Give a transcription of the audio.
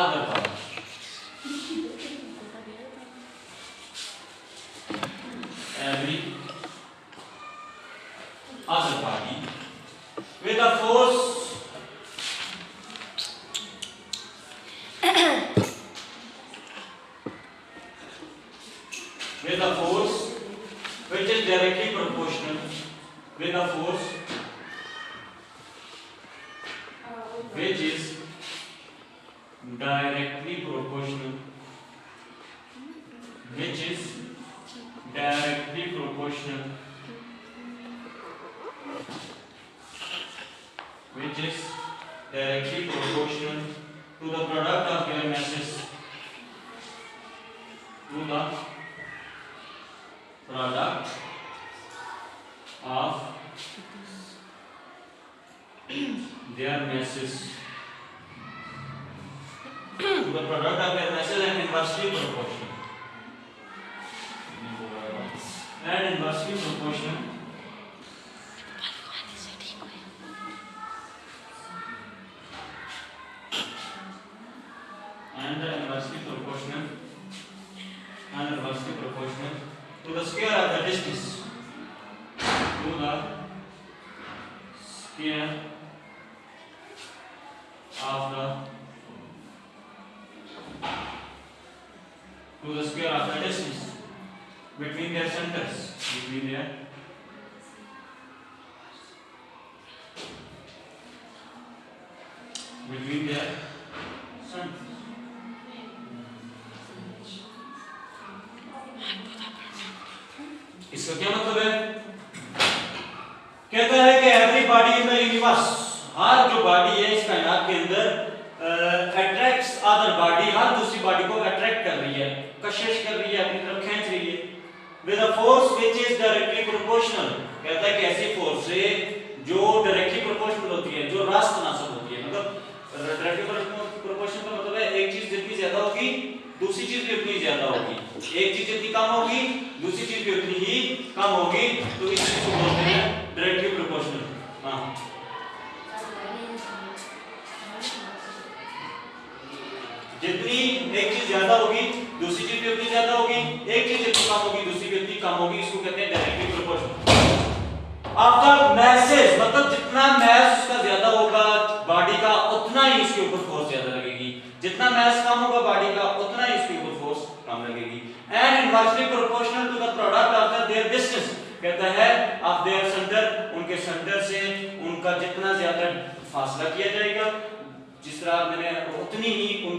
other body. Every other body with a force which is directly proportional with a force which is directly proportional which is directly proportional to the product of their masses to the product of their masses and inversely proportional and the inversely proportional to the square of the distance to the square of the distance between their centers between their centers. इसका क्या मतलब है? कहता है कि every body in the universe, हर जो body है इस कायनात के अंदर अट्रैक्ट्स अदर बॉडी, हर दूसरी बॉडी को अट्रैक्ट कर रही है, कशिश कर रही है, अपनी तरफ खींच रही है with a force which is directly proportional. कहता है कि ऐसी फोर्स से जो डायरेक्टली प्रोपोर्शनल होती है, जो रास्त तनासब होती है, मतलब डायरेक्टली प्रोपोर्शनल का मतलब है एक चीज जितनी ज्यादा होगी दूसरी चीज भी उतनी ज्यादा होगी, एक चीज जितनी कम होगी दूसरी चीज भी उतनी ही कम होगी, तो इस चीज को बोलते हैं डायरेक्टली प्रोपोर्शनल। हां, जितनी एक चीज ज्यादा होगी दूसरी चीज भी उतनी ज्यादा होगी, एक चीज जितनी कम होगी दूसरी भी उतनी कम होगी, इसको कहते हैं डायरेक्टली प्रोपोर्शनल। आफ्टर मैसेज मतलब जितना मैस उसका ज्यादा होगा बॉडी का उतना ही उसके ऊपर फोर्स ज्यादा लगेगी, जितना मैस कम होगा बॉडी का उतना ही उसके ऊपर फोर्स कम लगेगी। And inversely proportional to the product of their distance, कहता है ऑफ देयर सेंटर, उनके सेंटर से उनका जितना ज्यादा फासला किया जाएगा, जिस तरह मैंने उतनी ही